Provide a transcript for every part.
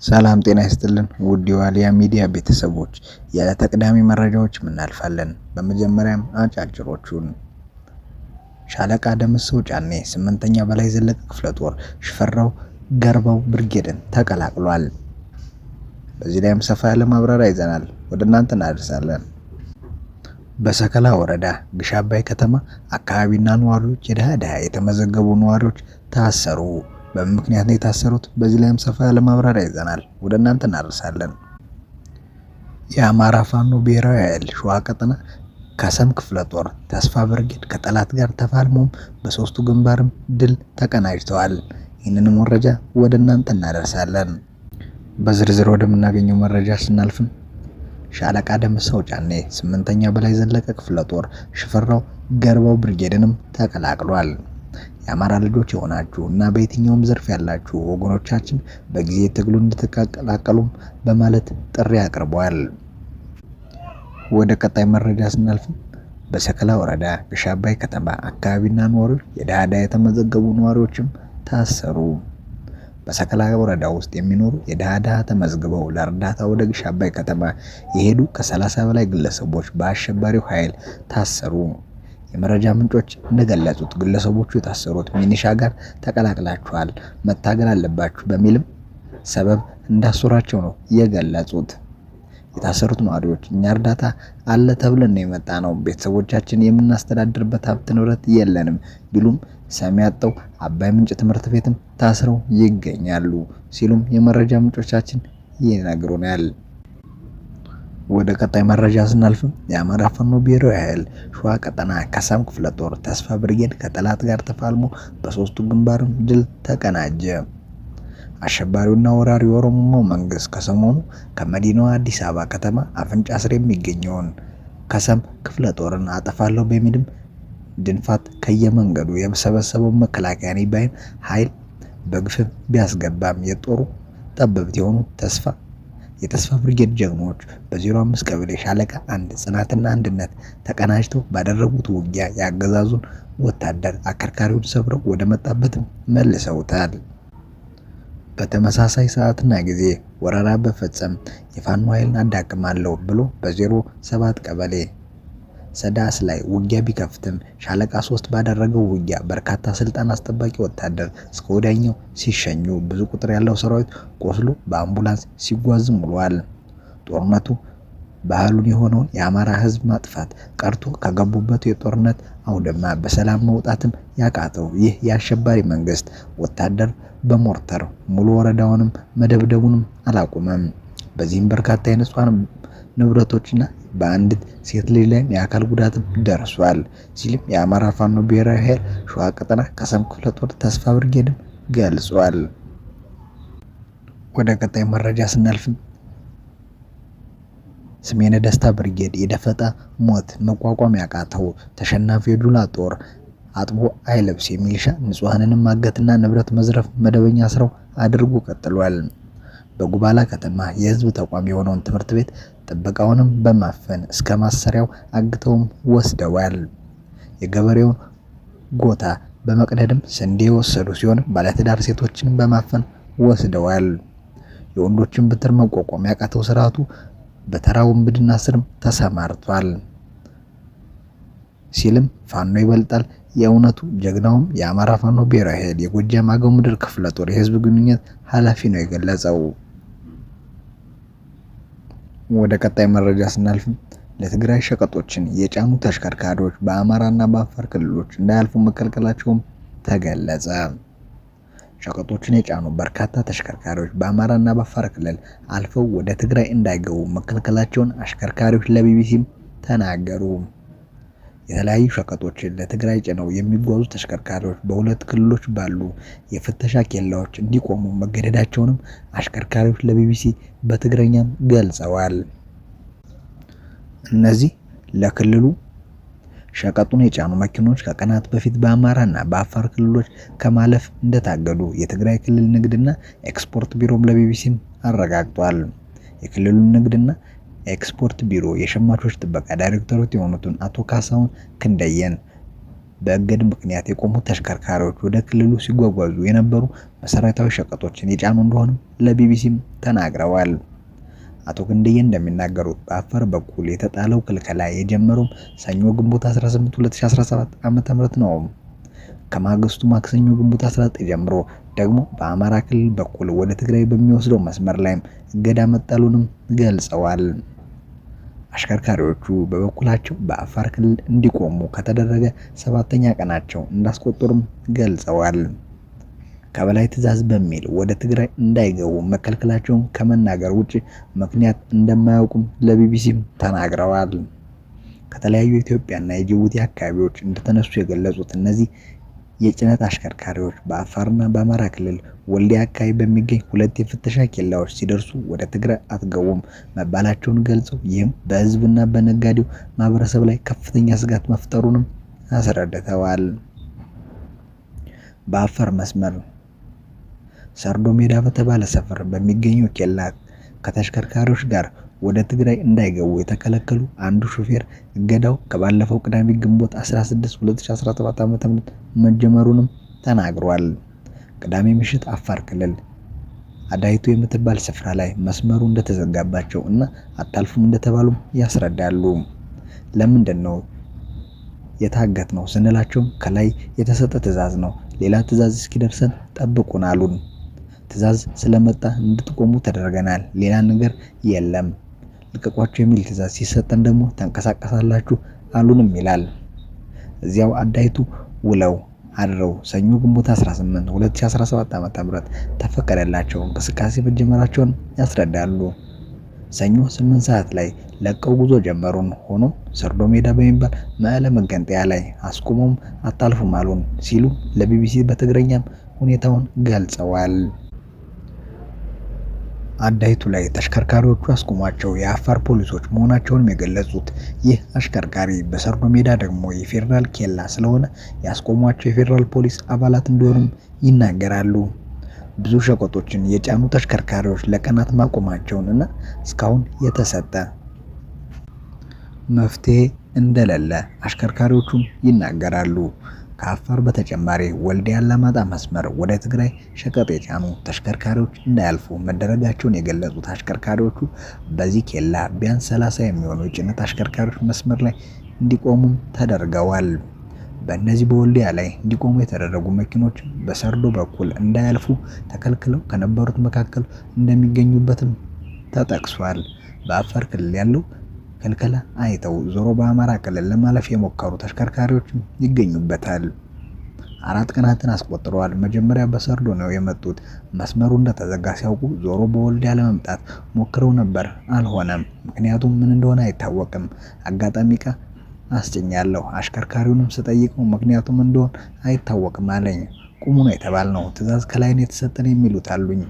ሰላም ጤና ይስጥልን ውድ የዋልያ ሚዲያ ቤተሰቦች ያለ ተቀዳሚ መረጃዎች እናልፋለን። በመጀመሪያም አጫጭሮቹን ሻለቃ ደምሰው ጫኔ 8ኛ በላይ ዘለቀ ክፍለ ጦር ሽፈራው ገርባው ብርጌድን ተቀላቅሏል። በዚህ ላይም ሰፋ ያለ ማብራሪያ ይዘናል ወደ እናንተ እናደርሳለን። በሰከላ ወረዳ ግሽ አባይ ከተማ አካባቢና ነዋሪዎች የደሃ የተመዘገቡ ነዋሪዎች ታሰሩ። በምክንያት ነው የታሰሩት። በዚህ ላይም ሰፋ ያለ ማብራሪያ ይዘናል ወደ እናንተ እናደርሳለን። የአማራ ፋኖ ብሔራዊ ኃይል ሸዋ ቀጠና ከሰም ክፍለ ጦር ተስፋ ብርጌድ ከጠላት ጋር ተፋልሞም በሶስቱ ግንባርም ድል ተቀናጅተዋል። ይህንን መረጃ ወደ እናንተ እናደርሳለን። በዝርዝር ወደምናገኘው መረጃ ስናልፍም ሻለቃ ደምሰው ጫኔ 8ኛ በላይ ዘለቀ ክፍለ ጦር ሽፈራው ገርባው ብርጌድንም ተቀላቅሏል። የአማራ ልጆች የሆናችሁ እና በየትኛውም ዘርፍ ያላችሁ ወገኖቻችን በጊዜ ትግሉ እንድትቀላቀሉም በማለት ጥሪ አቅርበዋል። ወደ ቀጣይ መረጃ ስናልፍ በሰከላ ወረዳ ግሽ አባይ ከተማ አካባቢና ነዋሪዎች የደሃ የተመዘገቡ ነዋሪዎችም ታሰሩ። በሰከላ ወረዳ ውስጥ የሚኖሩ የደሃ ተመዝግበው ለእርዳታ ወደ ግሽ አባይ ከተማ የሄዱ ከ30 በላይ ግለሰቦች በአሸባሪው ኃይል ታሰሩ። የመረጃ ምንጮች እንደገለጹት ግለሰቦቹ የታሰሩት ሚኒሻ ጋር ተቀላቅላችኋል፣ መታገል አለባችሁ በሚልም ሰበብ እንዳሰሯቸው ነው የገለጹት። የታሰሩት ነዋሪዎች እኛ እርዳታ አለ ተብለን ነው የመጣ ነው፣ ቤተሰቦቻችን የምናስተዳድርበት ሀብት ንብረት የለንም ቢሉም ሰሚ ያጣው አባይ ምንጭ ትምህርት ቤትም ታስረው ይገኛሉ ሲሉም የመረጃ ምንጮቻችን ይነግሩናል። ወደ ቀጣይ መረጃ ስናልፍም የአማራ ፋኖ ብሔራዊ ኃይል ሸዋ ቀጠና ከሰም ክፍለ ጦር ተስፋ ብርጌድ ከጠላት ጋር ተፋልሞ በሶስቱ ግንባርም ድል ተቀናጀ። አሸባሪውና ወራሪው የኦሮሞ መንግስት ከሰሞኑ ከመዲናዋ አዲስ አበባ ከተማ አፍንጫ ስር የሚገኘውን ከሰም ክፍለ ጦርን አጠፋለሁ በሚልም ድንፋት ከየመንገዱ የሰበሰበው መከላከያ ባይን ኃይል በግፍ ቢያስገባም የጦሩ ጠበብት የሆኑ የተስፋ ብርጌድ ጀግኖች በ05 ቀበሌ ሻለቃ አንድ ጽናትና አንድነት ተቀናጅተው ባደረጉት ውጊያ ያገዛዙን ወታደር አከርካሪውን ሰብረው ወደ መጣበትም መልሰውታል። በተመሳሳይ ሰዓትና ጊዜ ወረራ በፈጸም የፋኖ ኃይልን አዳክማለሁ ብሎ በ07 ቀበሌ ሰዳስ ላይ ውጊያ ቢከፍትም ሻለቃ 3 ባደረገው ውጊያ በርካታ ስልጣን አስጠባቂ ወታደር እስከ ወዲያኛው ሲሸኙ ብዙ ቁጥር ያለው ሰራዊት ቆስሎ በአምቡላንስ ሲጓዝም ውሏል። ጦርነቱ ባህሉን የሆነውን የአማራ ሕዝብ ማጥፋት ቀርቶ ከገቡበት የጦርነት አውድማ በሰላም መውጣትም ያቃተው ይህ የአሸባሪ መንግስት ወታደር በሞርተር ሙሉ ወረዳውንም መደብደቡንም አላቆመም። በዚህም በርካታ የንጹሃን ንብረቶችና በአንዲት ሴት ልጅ ላይ የአካል ጉዳትም ደርሷል ሲልም የአማራ ፋኖ ብሔራዊ ኃይል ሸዋ ቀጠና ከሰም ክፍለ ጦር ተስፋ ብርጌድም ገልጿል። ወደ ቀጣይ መረጃ ስናልፍም ስሜነ ደስታ ብርጌድ የደፈጣ ሞት መቋቋም ያቃተው ተሸናፊ የዱላ ጦር አጥቦ አይለብስ የሚልሻ ንጹሃንንም ማገትና ንብረት መዝረፍ መደበኛ ስራው አድርጎ ቀጥሏል። በጉባላ ከተማ የህዝብ ተቋም የሆነውን ትምህርት ቤት ጥበቃውንም በማፈን እስከ ማሰሪያው አግተውም ወስደዋል። የገበሬውን ጎታ በመቅደድም ስንዴ የወሰዱ ሲሆን ባለትዳር ሴቶችን በማፈን ወስደዋል። የወንዶችን ብትር መቋቋም ያቃተው ስርዓቱ በተራ ውንብድና ስርም ተሰማርቷል ሲልም ፋኖ ይበልጣል የእውነቱ ጀግናውም የአማራ ፋኖ ብሔራዊ ኃይል የጎጃም አገው ምድር ክፍለ ጦር የህዝብ ግንኙነት ኃላፊ ነው የገለጸው። ወደ ቀጣይ መረጃ ስናልፍ ለትግራይ ሸቀጦችን የጫኑ ተሽከርካሪዎች በአማራና በአፋር ክልሎች እንዳያልፉ መከልከላቸውም ተገለጸ። ሸቀጦችን የጫኑ በርካታ ተሽከርካሪዎች በአማራና በአፋር ክልል አልፈው ወደ ትግራይ እንዳይገቡ መከልከላቸውን አሽከርካሪዎች ለቢቢሲም ተናገሩ። የተለያዩ ሸቀጦችን ለትግራይ ጭነው የሚጓዙ ተሽከርካሪዎች በሁለት ክልሎች ባሉ የፍተሻ ኬላዎች እንዲቆሙ መገደዳቸውንም አሽከርካሪዎች ለቢቢሲ በትግረኛም ገልጸዋል። እነዚህ ለክልሉ ሸቀጡን የጫኑ መኪኖች ከቀናት በፊት በአማራና በአፋር ክልሎች ከማለፍ እንደታገዱ የትግራይ ክልል ንግድና ኤክስፖርት ቢሮም ለቢቢሲም አረጋግጧል። የክልሉ ንግድና ኤክስፖርት ቢሮ የሸማቾች ጥበቃ ዳይሬክተሮች የሆኑትን አቶ ካሳሁን ክንደየን በእግድ ምክንያት የቆሙ ተሽከርካሪዎች ወደ ክልሉ ሲጓጓዙ የነበሩ መሰረታዊ ሸቀጦችን የጫኑ እንደሆነ ለቢቢሲም ተናግረዋል። አቶ ክንድዬ እንደሚናገሩት በአፋር በኩል የተጣለው ክልከላ የጀመረው ሰኞ ግንቦት 18 2017 ዓ.ም ነው። ከማግስቱ ማክሰኞ ግንቦት 19 ጀምሮ ደግሞ በአማራ ክልል በኩል ወደ ትግራይ በሚወስደው መስመር ላይም እገዳ መጣሉንም ገልጸዋል። አሽከርካሪዎቹ በበኩላቸው በአፋር ክልል እንዲቆሙ ከተደረገ 7ኛ ቀናቸው እንዳስቆጠሩም ገልጸዋል። ከበላይ ትዕዛዝ በሚል ወደ ትግራይ እንዳይገቡ መከልከላቸውን ከመናገር ውጪ ምክንያት እንደማያውቁም ለቢቢሲም ተናግረዋል። ከተለያዩ የኢትዮጵያና የጅቡቲ አካባቢዎች እንደተነሱ የገለጹት እነዚህ የጭነት አሽከርካሪዎች በአፋርና በአማራ ክልል ወልዲያ አካባቢ በሚገኝ 2 የፍተሻ ኬላዎች ሲደርሱ ወደ ትግራይ አትገቡም መባላቸውን ገልጸው ይህም በሕዝብና በነጋዴው ማህበረሰብ ላይ ከፍተኛ ስጋት መፍጠሩንም አስረድተዋል። በአፋር መስመር ሰርዶ ሜዳ በተባለ ሰፈር በሚገኘው ኬላ ከተሽከርካሪዎች ጋር ወደ ትግራይ እንዳይገቡ የተከለከሉ አንዱ ሹፌር እገዳው ከባለፈው ቅዳሜ ግንቦት 16 2017 ዓ.ም መጀመሩንም ተናግሯል። ቅዳሜ ምሽት አፋር ክልል አዳይቱ የምትባል ስፍራ ላይ መስመሩ እንደተዘጋባቸው እና አታልፉም እንደተባሉም ያስረዳሉ። ለምንድን ነው የታገት ነው ስንላቸው ከላይ የተሰጠ ትዕዛዝ ነው፣ ሌላ ትዕዛዝ እስኪደርሰን ጠብቁን አሉን። ትዕዛዝ ስለመጣ እንድትቆሙ ተደርገናል፣ ሌላ ነገር የለም። ልቀቋቸው የሚል ትዕዛዝ ሲሰጠን ደግሞ ተንቀሳቀሳላችሁ አሉንም ይላል። እዚያው አዳይቱ ውለው አድረው ሰኞ ግንቦት 18 2017 ዓ.ም ተፈቀደላቸው እንቅስቃሴ መጀመራቸውን ያስረዳሉ። ሰኞ 8 ሰዓት ላይ ለቀው ጉዞ ጀመሩን። ሆኖ ሰርዶ ሜዳ በሚባል መቀለ መገንጠያ ላይ አስቆመውም አታልፉም አሉን ሲሉ ለቢቢሲ በትግረኛም ሁኔታውን ገልጸዋል። አዳይቱ ላይ ተሽከርካሪዎቹ አስቆሟቸው የአፋር ፖሊሶች መሆናቸውንም የገለጹት ይህ አሽከርካሪ በሰርዶ ሜዳ ደግሞ የፌዴራል ኬላ ስለሆነ ያስቆሟቸው የፌዴራል ፖሊስ አባላት እንደሆኑም ይናገራሉ። ብዙ ሸቀጦችን የጫኑ ተሽከርካሪዎች ለቀናት ማቆማቸውን እና እስካሁን የተሰጠ መፍትሄ እንደሌለ አሽከርካሪዎቹም ይናገራሉ። ከአፋር በተጨማሪ ወልዲያ አላማጣ መስመር ወደ ትግራይ ሸቀጥ የጫኑ ተሽከርካሪዎች እንዳያልፉ መደረጋቸውን የገለጹት አሽከርካሪዎቹ በዚህ ኬላ ቢያንስ 30 የሚሆኑ የጭነት አሽከርካሪዎች መስመር ላይ እንዲቆሙም ተደርገዋል። በእነዚህ በወልዲያ ላይ እንዲቆሙ የተደረጉ መኪኖች በሰርዶ በኩል እንዳያልፉ ተከልክለው ከነበሩት መካከል እንደሚገኙበትም ተጠቅሷል። በአፋር ክልል ያለው ክልከላ አይተው ዞሮ በአማራ ክልል ለማለፍ የሞከሩ ተሽከርካሪዎችም ይገኙበታል። 4 ቀናትን አስቆጥረዋል። መጀመሪያ በሰርዶ ነው የመጡት። መስመሩ እንደተዘጋ ሲያውቁ ዞሮ በወልዲያ ለመምጣት ሞክረው ነበር፣ አልሆነም። ምክንያቱም ምን እንደሆነ አይታወቅም። አጋጣሚ ዕቃ አስጭኛለሁ። አሽከርካሪውንም ስጠይቀው ምክንያቱም እንደሆነ አይታወቅም አለኝ። ቁሙ ነው የተባልነው፣ ትዕዛዝ ከላይ ነው የተሰጠን የሚሉት አሉኝ።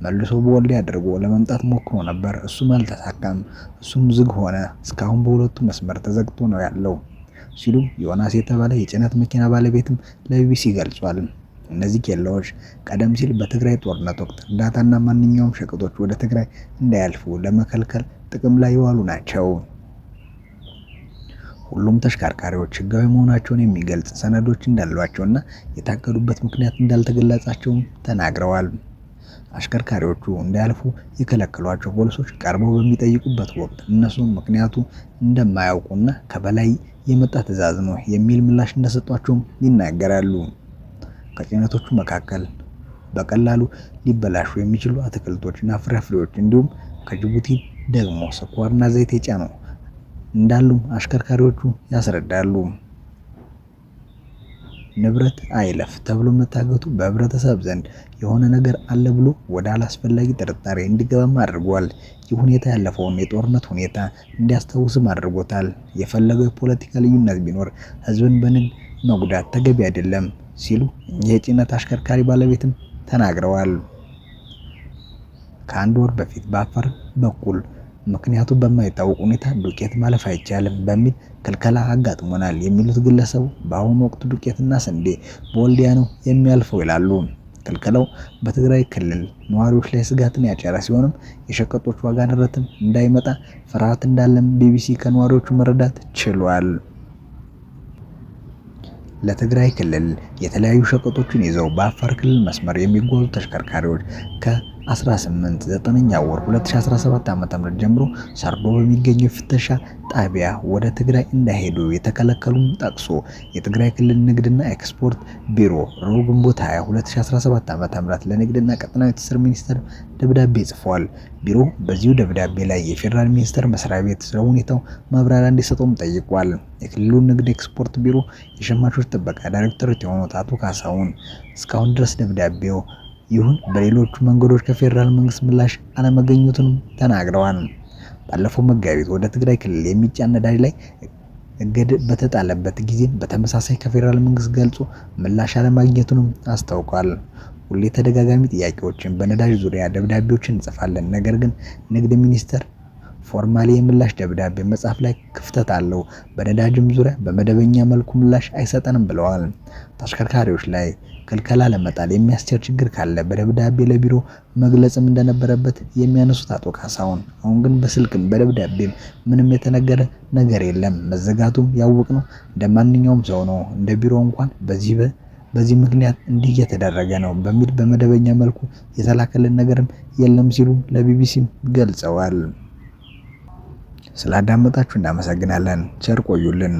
መልሶ በወልዲያ አድርጎ ለመምጣት ሞክሮ ነበር፣ እሱም አልተሳካም። እሱም ዝግ ሆነ። እስካሁን በሁለቱ መስመር ተዘግቶ ነው ያለው ሲሉ ዮናስ የተባለ የጭነት መኪና ባለቤትም ለቢቢሲ ገልጿል። እነዚህ ኬላዎች ቀደም ሲል በትግራይ ጦርነት ወቅት እርዳታና ማንኛውም ሸቀጦች ወደ ትግራይ እንዳያልፉ ለመከልከል ጥቅም ላይ የዋሉ ናቸው። ሁሉም ተሽከርካሪዎች ህጋዊ መሆናቸውን የሚገልጽ ሰነዶች እንዳሏቸውና የታገዱበት ምክንያት እንዳልተገለጻቸውም ተናግረዋል። አሽከርካሪዎቹ እንዳያልፉ የከለከሏቸው ፖሊሶች ቀርበው በሚጠይቁበት ወቅት እነሱም ምክንያቱ እንደማያውቁና ከበላይ የመጣ ትዕዛዝ ነው የሚል ምላሽ እንደሰጧቸውም ይናገራሉ። ከጭነቶቹ መካከል በቀላሉ ሊበላሹ የሚችሉ አትክልቶችና ፍራፍሬዎች እንዲሁም ከጅቡቲ ደግሞ ስኳርና ዘይት የጫኑ እንዳሉ አሽከርካሪዎቹ ያስረዳሉ። ንብረት አይለፍ ተብሎ መታገቱ በህብረተሰብ ዘንድ የሆነ ነገር አለ ብሎ ወደ አላስፈላጊ ጥርጣሬ እንዲገባም አድርጓል። ይህ ሁኔታ ያለፈውን የጦርነት ሁኔታ እንዲያስታውስም አድርጎታል። የፈለገው የፖለቲካ ልዩነት ቢኖር ህዝብን በንግድ መጉዳት ተገቢ አይደለም ሲሉ የጭነት አሽከርካሪ ባለቤትም ተናግረዋል። ከአንድ ወር በፊት በአፋር በኩል ምክንያቱ በማይታወቅ ሁኔታ ዱቄት ማለፍ አይቻልም በሚል ክልከላ አጋጥሞናል የሚሉት ግለሰቡ በአሁኑ ወቅት ዱቄትና ስንዴ በወልዲያ ነው የሚያልፈው ይላሉ። ክልከላው በትግራይ ክልል ነዋሪዎች ላይ ስጋትን ያጨረ ሲሆንም የሸቀጦች ዋጋ ንረትም እንዳይመጣ ፍርሃት እንዳለም ቢቢሲ ከነዋሪዎቹ መረዳት ችሏል። ለትግራይ ክልል የተለያዩ ሸቀጦችን ይዘው በአፋር ክልል መስመር የሚጓዙ ተሽከርካሪዎች ከ18 9ኛ ወር 2017 ዓ.ም ጀምሮ ሰርዶ በሚገኘው የፍተሻ ጣቢያ ወደ ትግራይ እንዳይሄዱ የተከለከሉን ጠቅሶ የትግራይ ክልል ንግድና ኤክስፖርት ቢሮ ረቡዕ ግንቦት 20 2017 ዓ.ም ለንግድና ቀጠናዊ ትስስር ሚኒስቴር ደብዳቤ ጽፏል። ቢሮ በዚሁ ደብዳቤ ላይ የፌዴራል ሚኒስቴር መስሪያ ቤት ስለ ሁኔታው ማብራሪያ እንዲሰጠውም ጠይቋል። የክልሉ ንግድ ኤክስፖርት ቢሮ የሸማቾች ጥበቃ ዳይሬክተር የሆኑት አቶ ካሳሁን እስካሁን ድረስ ደብዳቤው ይሁን በሌሎቹ መንገዶች ከፌዴራል መንግስት ምላሽ አለመገኘቱንም ተናግረዋል። ባለፈው መጋቢት ወደ ትግራይ ክልል የሚጫን ነዳጅ ላይ እገድ በተጣለበት ጊዜ በተመሳሳይ ከፌዴራል መንግስት ገልጾ ምላሽ አለማግኘቱንም አስታውቋል። ሁሌ ተደጋጋሚ ጥያቄዎችን በነዳጅ ዙሪያ ደብዳቤዎችን እንጽፋለን፣ ነገር ግን ንግድ ሚኒስቴር ፎርማሊ የምላሽ ደብዳቤ መጻፍ ላይ ክፍተት አለው። በነዳጅም ዙሪያ በመደበኛ መልኩ ምላሽ አይሰጠንም ብለዋል። ተሽከርካሪዎች ላይ ክልከላ ለመጣል የሚያስችል ችግር ካለ በደብዳቤ ለቢሮ መግለጽም እንደነበረበት የሚያነሱት አቶ ካሳሁን አሁን ግን በስልክም በደብዳቤም ምንም የተነገረ ነገር የለም። መዘጋቱም ያወቅነው እንደማንኛውም ሰው ነው። እንደ ቢሮ እንኳን በዚህ ምክንያት እንዲህ እየተደረገ ነው በሚል በመደበኛ መልኩ የተላከልን ነገርም የለም ሲሉ ለቢቢሲ ገልጸዋል። ስላዳመጣችሁ እናመሰግናለን። ቸር ቆዩልን።